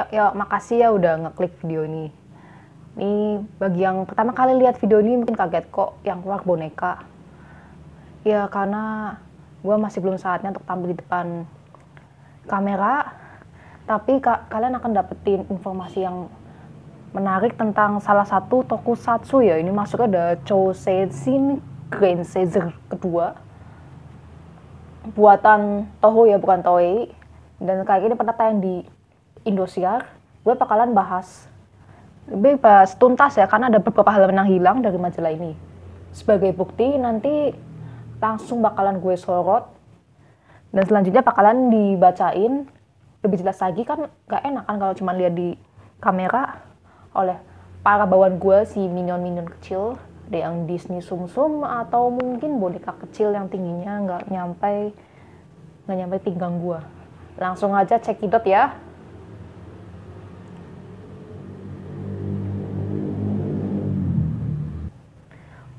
Ya, makasih ya udah ngeklik video ini. Ini bagi yang pertama kali lihat video ini mungkin kaget kok yang keluar boneka. Ya karena gue masih belum saatnya untuk tampil di depan kamera. Tapi kalian akan dapetin informasi yang menarik tentang salah satu tokusatsu ya. Ini masuknya ada Chouseisin Grand Caesar kedua. Buatan Toho ya, bukan Toei. Dan kayak ini pernah tayang di Indosiar. Gue bakalan bahas tuntas ya, karena ada beberapa halaman yang hilang dari majalah ini. Sebagai bukti nanti langsung bakalan gue sorot dan selanjutnya bakalan dibacain lebih jelas lagi. Kan gak enak kan kalau cuma lihat di kamera oleh para bawaan gue, si minion-minion kecil. Ada yang Disney sumsum atau mungkin boneka kecil yang tingginya nggak nyampe pinggang gue. Langsung aja cekidot ya.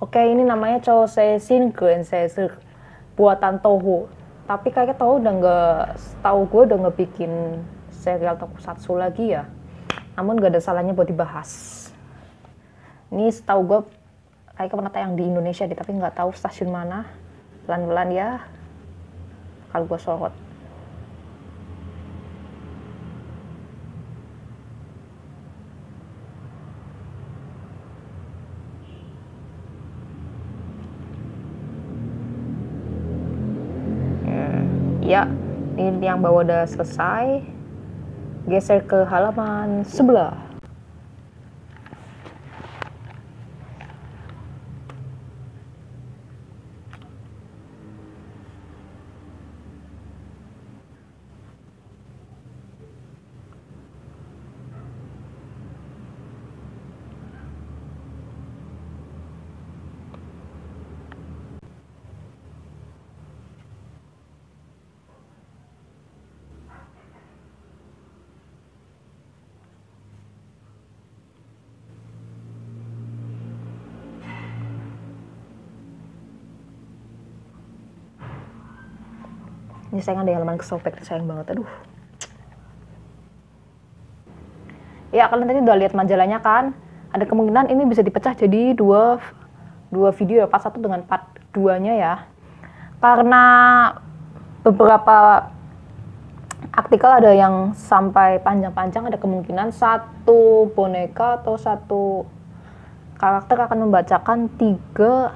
Oke, ini namanya Chouseisin Grand Caesar buatan Toho. Tapi kayaknya Toho udah gue udah nggak bikin serial tokusatsu lagi ya. Namun gak ada salahnya buat dibahas. Ini setahu gue kayaknya pernah tayang di Indonesia deh, tapi nggak tahu stasiun mana. Pelan-pelan ya, kalau gue sorot. Ya, ini yang bawah udah selesai. Geser ke halaman sebelah. Ini sayang ada halaman kesobek, sayang banget, aduh. Ya, kalian tadi udah lihat majalahnya kan? Ada kemungkinan ini bisa dipecah jadi dua video ya, part 1 dengan part 2-nya ya. Karena beberapa artikel ada yang sampai panjang-panjang, ada kemungkinan satu boneka atau satu karakter akan membacakan 3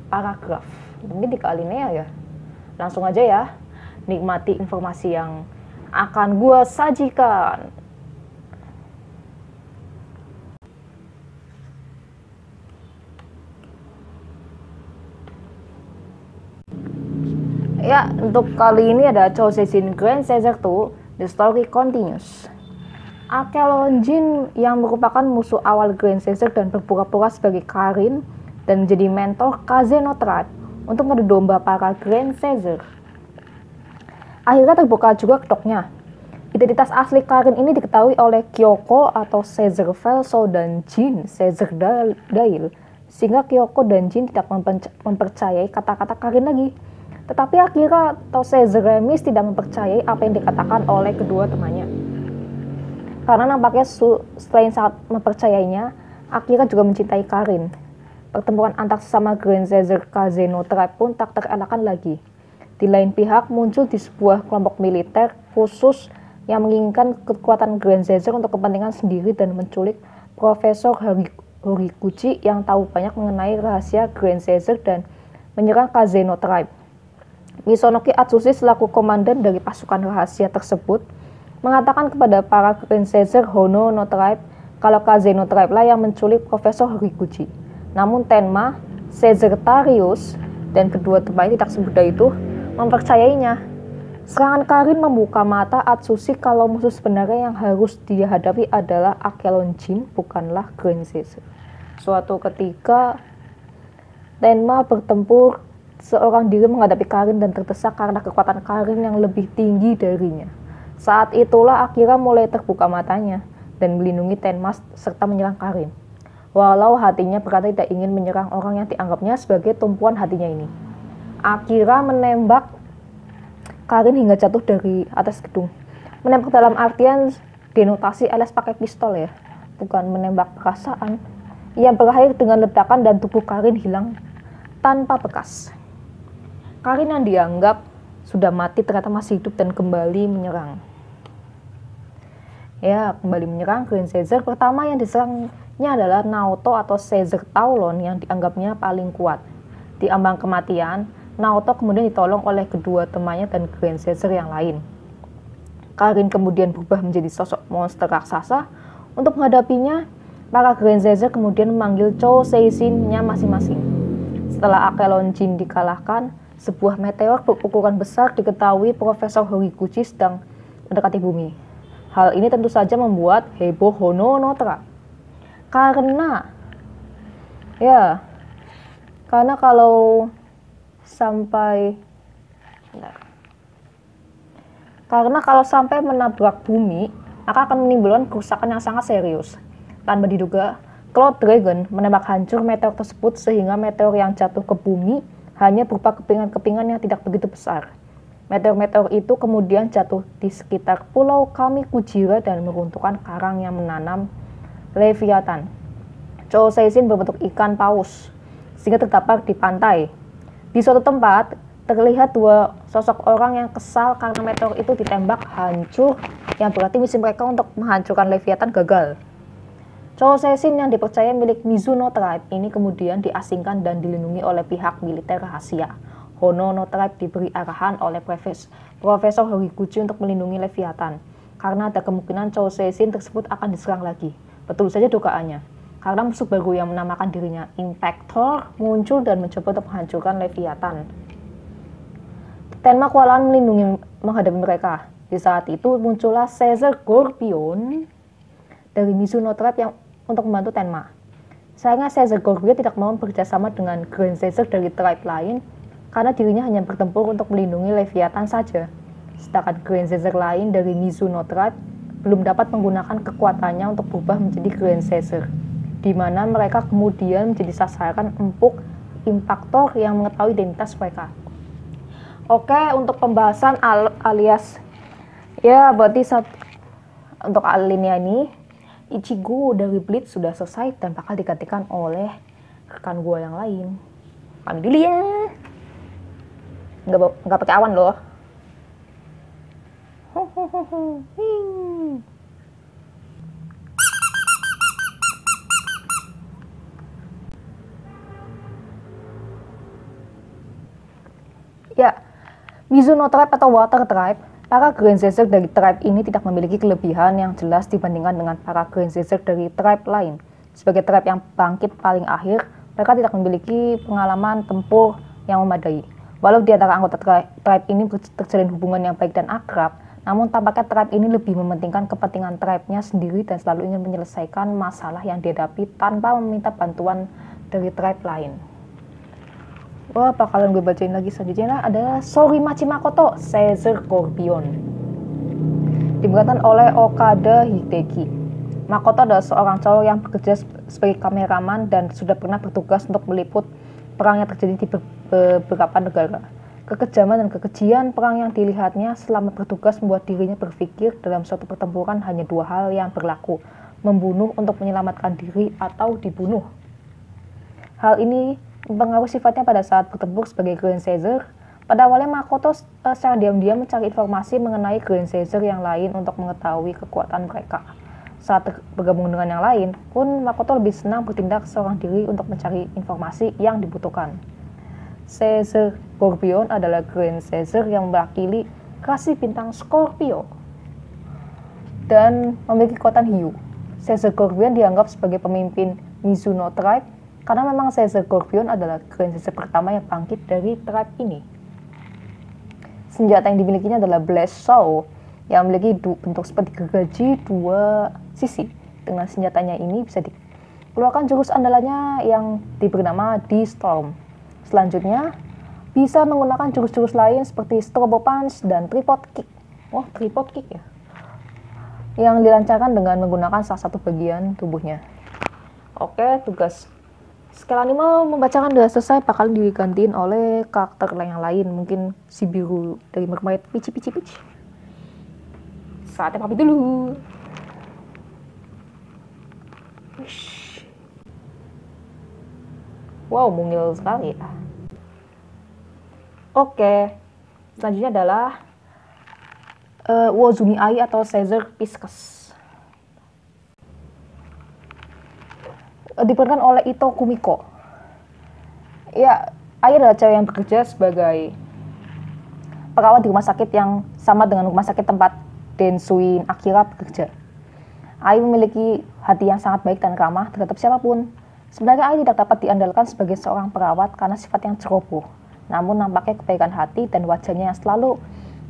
paragraf. Mungkin 3 alinea ya. Langsung aja ya, nikmati informasi yang akan gue sajikan. Ya, untuk kali ini ada Chouseisin Grand Caesar 2, The Story Continues. Akelon Jin yang merupakan musuh awal Grand Caesar dan berpura-pura sebagai Karin dan menjadi mentor Kazeno Tribe untuk mengadu domba para Grand Caesar. Akhirnya terbuka juga kedoknya. Identitas asli Karin ini diketahui oleh Kyoko atau Caesar Velso dan Jin Caesar Dail, sehingga Kyoko dan Jin tidak mempercayai kata-kata Karin lagi. Tetapi Akira atau Caesar Remis tidak mempercayai apa yang dikatakan oleh kedua temannya. Karena nampaknya selain sangat mempercayainya, Akira juga mencintai Karin. Pertempuran antar sesama Grand Caesar Kazeno Tribe pun tak terelakkan lagi. Di lain pihak, muncul di sebuah kelompok militer khusus yang menginginkan kekuatan Grand Caesar untuk kepentingan sendiri dan menculik Profesor Horiguchi yang tahu banyak mengenai rahasia Grand Caesar dan menyerang Kazeno Tribe. Misonoki Atsushi selaku komandan dari pasukan rahasia tersebut mengatakan kepada para Grand Caesar Hono no Tribe kalau Kazeno Tribe lah yang menculik Profesor Horiguchi. Namun Tenma, Caesartarius, dan kedua temannya tidak semudah itu mempercayainya. Serangan Karin membuka mata Atsushi kalau musuh sebenarnya yang harus dia hadapi adalah Akelon Jin, bukanlah Grand Caesar. Suatu ketika, Tenma bertempur seorang diri menghadapi Karin dan terdesak karena kekuatan Karin yang lebih tinggi darinya. Saat itulah Akira mulai terbuka matanya dan melindungi Tenma serta menyerang Karin. Walau hatinya berkata tidak ingin menyerang orang yang dianggapnya sebagai tumpuan hatinya ini. Akira menembak Karin hingga jatuh dari atas gedung. Menembak dalam artian denotasi alias pakai pistol ya, bukan menembak perasaan, yang berakhir dengan ledakan dan tubuh Karin hilang tanpa bekas. Karin yang dianggap sudah mati ternyata masih hidup dan kembali menyerang. Ya, kembali menyerang. Grand Caesar pertama yang diserangnya adalah Naoto atau Caesar Taulon yang dianggapnya paling kuat. Di ambang kematian, Naoto kemudian ditolong oleh kedua temannya dan Grand Caesar yang lain. Karin kemudian berubah menjadi sosok monster raksasa. Untuk menghadapinya, para Grand Caesar kemudian memanggil Chou Seisin-nya masing-masing. Setelah Akelon Jin dikalahkan, sebuah meteor berukuran besar diketahui Profesor Horiguchi sedang mendekati bumi. Hal ini tentu saja membuat heboh Hono no Tribe. Karena kalau sampai menabrak bumi, maka akan menimbulkan kerusakan yang sangat serius. Tanpa diduga, Cloud Dragon menembak hancur meteor tersebut sehingga meteor yang jatuh ke bumi hanya berupa kepingan-kepingan yang tidak begitu besar. Meteor-meteor itu kemudian jatuh di sekitar pulau Kamikujira dan meruntuhkan karang yang menanam Leviathan. Chou Seisin berbentuk ikan paus, sehingga terdapat di pantai. Di suatu tempat, terlihat dua sosok orang yang kesal karena meteor itu ditembak hancur, yang berarti misi mereka untuk menghancurkan Leviathan gagal. Chou Seisin yang dipercaya milik Mizuno Tribe ini kemudian diasingkan dan dilindungi oleh pihak militer rahasia. Hono no Tribe diberi arahan oleh Profesor Horiguchi untuk melindungi Leviathan, karena ada kemungkinan Chou Seisin tersebut akan diserang lagi. Betul saja dugaannya, karena musuh baru yang menamakan dirinya Impactor muncul dan mencoba untuk menghancurkan Leviathan. Tenma kewalahan melindungi menghadapi mereka. Di saat itu muncullah Caesar Scorpion dari Mizuno Tribe yang untuk membantu Tenma. Sayangnya Caesar Scorpion tidak mau bekerjasama dengan Grand Caesar dari tribe lain, karena dirinya hanya bertempur untuk melindungi Leviathan saja. Sedangkan Grand Caesar lain dari Mizuno Tribe belum dapat menggunakan kekuatannya untuk berubah menjadi Grand Caesar, di mana mereka kemudian menjadi sasaran empuk Impactor yang mengetahui identitas mereka. Oke, untuk pembahasan alias berarti untuk alinea ini Ichigo dari Bleach sudah selesai dan bakal digantikan oleh rekan gua yang lain. Pamit dulu ya. Nggak pakai awan loh. Ya, Mizuno Tribe atau Water Tribe, para Grand Caesar dari tribe ini tidak memiliki kelebihan yang jelas dibandingkan dengan para Grand Caesar dari tribe lain. Sebagai tribe yang bangkit paling akhir, mereka tidak memiliki pengalaman tempur yang memadai. Walau di antara anggota tribe ini terjalin hubungan yang baik dan akrab, namun tampaknya tribe ini lebih mementingkan kepentingan tribe-nya sendiri dan selalu ingin menyelesaikan masalah yang dihadapi tanpa meminta bantuan dari tribe lain. Wah, bakalan gue bacain lagi selanjutnya adalah Sorimachi Makoto, Caesar Scorpion. Dibuatkan oleh Okada Hideki. Makoto adalah seorang cowok yang bekerja sebagai kameraman dan sudah pernah bertugas untuk meliput perang yang terjadi di beberapa negara. Kekejaman dan kekejian perang yang dilihatnya selama bertugas membuat dirinya berpikir dalam suatu pertempuran hanya dua hal yang berlaku, membunuh untuk menyelamatkan diri atau dibunuh. Hal ini mempengaruhi sifatnya pada saat bertempur sebagai Grand Caesar. Pada awalnya Makoto secara diam-diam mencari informasi mengenai Grand Caesar yang lain untuk mengetahui kekuatan mereka. Saat bergabung dengan yang lain pun, Makoto lebih senang bertindak seorang diri untuk mencari informasi yang dibutuhkan. Caesar Scorpion adalah Grand Caesar yang mewakili rasi bintang Scorpio dan memiliki kekuatan hiu. Caesar Scorpion dianggap sebagai pemimpin Mizuno Tribe karena memang Caesar Scorpion adalah Grand Caesar pertama yang bangkit dari tribe ini. Senjata yang dimilikinya adalah Blast Saw yang memiliki bentuk seperti gergaji dua sisi. Dengan senjatanya ini bisa dikeluarkan jurus andalannya yang diberi nama D-Storm. Selanjutnya, bisa menggunakan jurus-jurus lain seperti Strobo Punch dan Tripod Kick. Oh, Tripod Kick ya. Yang dilancarkan dengan menggunakan salah satu bagian tubuhnya. Oke, tugas Skala anime membacakan udah selesai, bakal digantiin oleh karakter yang lain. Mungkin si biru dari Mermaid Pici. Saatnya pamit dulu. Wow, mungil sekali ya. Oke, selanjutnya adalah Wozumi Ai atau Caesar Pisces. Diperankan oleh Ito Kumiko. Ya, Ai adalah cewek yang bekerja sebagai perawat di rumah sakit yang sama dengan rumah sakit tempat Densuin Akira bekerja. Ai memiliki hati yang sangat baik dan ramah terhadap siapapun. Sebenarnya Ai tidak dapat diandalkan sebagai seorang perawat karena sifat yang ceroboh. Namun nampaknya kebaikan hati dan wajahnya yang selalu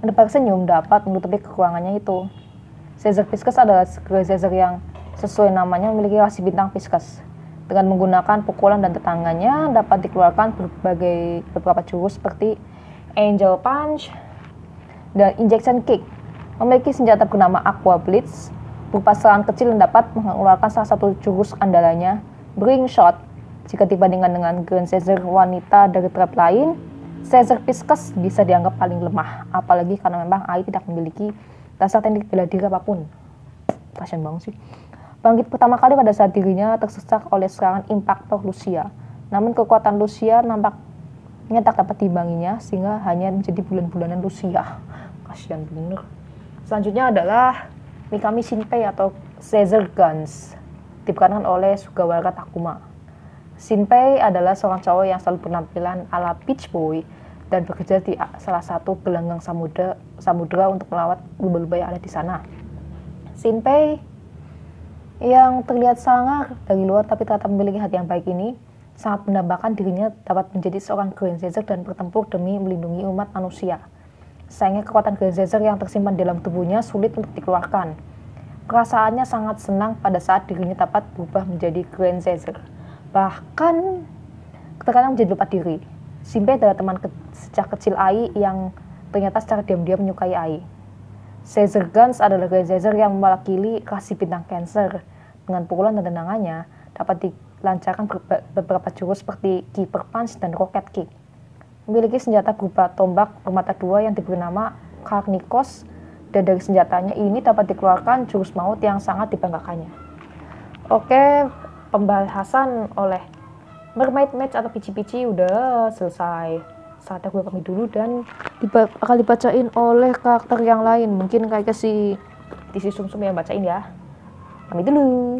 menebar senyum dapat menutupi kekurangannya itu. Caesar Pisces adalah Caesar yang sesuai namanya memiliki rasi bintang Pisces. Dengan menggunakan pukulan dan tetangganya dapat dikeluarkan beberapa jurus seperti Angel Punch dan Injection Kick. Memiliki senjata bernama Aqua Blitz, berupa serangan kecil yang dapat mengeluarkan salah satu jurus andalanya, Bring Shot. Jika dibandingkan dengan Grand Caesar wanita dari tribe lain, Caesar Pisces bisa dianggap paling lemah, apalagi karena memang Ai tidak memiliki dasar teknik bela diri apapun. Kasian banget sih. Bangkit pertama kali pada saat dirinya tersesak oleh serangan Impactor Lucia. Namun kekuatan Lucia nampaknya tak dapat diimbanginya, sehingga hanya menjadi bulan-bulanan Lucia. Kasian bener. Selanjutnya adalah Mikami Shinpei atau Caesar Guns, diperankan oleh Sugawara Takuma. Shinpei adalah seorang cowok yang selalu penampilan ala Beach Boy dan bekerja di salah satu gelanggang samudera untuk melawat lumba-lumba yang ada di sana. Shinpei yang terlihat sangar dari luar tapi ternyata memiliki hati yang baik ini sangat mendambakan dirinya dapat menjadi seorang Grand Caesar dan bertempur demi melindungi umat manusia. Sayangnya kekuatan Grand Caesar yang tersimpan dalam tubuhnya sulit untuk dikeluarkan. Perasaannya sangat senang pada saat dirinya dapat berubah menjadi Grand Caesar. Bahkan terkadang menjadi lupa diri. Shinpei adalah teman sejak kecil Ai yang ternyata secara diam-diam menyukai Ai. Caesar Guns adalah Grand Caesar yang mewakili rasi bintang Cancer. Dengan pukulan dan tendangannya dapat dilancarkan beberapa jurus seperti Keeper Punch dan Rocket Kick. Memiliki senjata berupa tombak bermata dua yang diberi nama Karnikos, dan dari senjatanya ini dapat dikeluarkan jurus maut yang sangat dibanggakannya. Oke, pembahasan oleh Mermaid Match atau Pici-Pici udah selesai. Saatnya gue pamit dulu dan akan dibacain oleh karakter yang lain. Mungkin kayak si Sumsum yang bacain ya. Pamit dulu.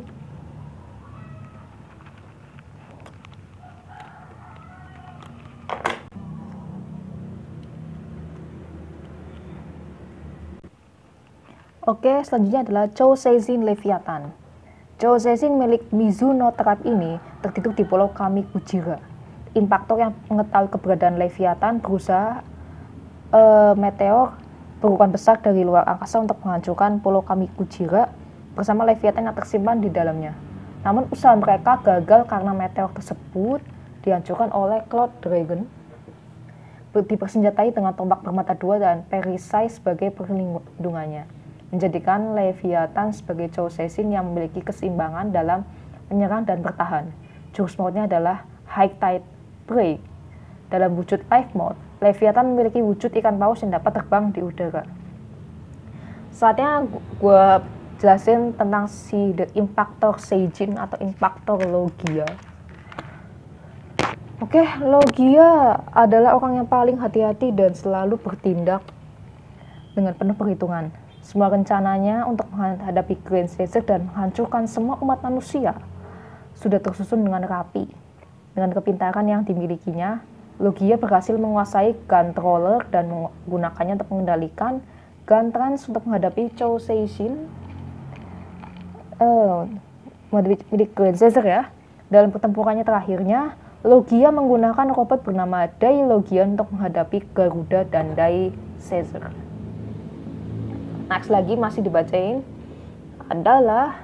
Oke, selanjutnya adalah Chou Seizin Leviathan. Chou Seizin milik Mizuno Tribe ini tertidur di pulau Kamikujira. Impactor yang mengetahui keberadaan Leviathan berusaha meteor berukuran besar dari luar angkasa untuk menghancurkan pulau Kamikujira bersama Leviathan yang tersimpan di dalamnya. Namun usaha mereka gagal karena meteor tersebut dihancurkan oleh Cloud Dragon, dipersenjatai dengan tombak bermata dua dan perisai sebagai perlindungannya, menjadikan Leviathan sebagai Chou Seizin yang memiliki keseimbangan dalam menyerang dan bertahan. Jurus mautnya adalah High Tide Break. Dalam wujud Life Mode, Leviathan memiliki wujud ikan paus yang dapat terbang di udara. Saatnya gue jelasin tentang si The Impactor Seijin atau Impactor Logia. Oke, Logia adalah orang yang paling hati-hati dan selalu bertindak dengan penuh perhitungan. Semua rencananya untuk menghadapi Grand Caesar dan menghancurkan semua umat manusia sudah tersusun dengan rapi. Dengan kepintaran yang dimilikinya, Logia berhasil menguasai Guntroller dan menggunakannya untuk mengendalikan Guntrans untuk menghadapi Chou Seizin milik Grand Caesar ya. Dalam pertempurannya terakhirnya, Logia menggunakan robot bernama Dai Logia untuk menghadapi Garuda dan Dai Caesar. Next lagi masih dibacain adalah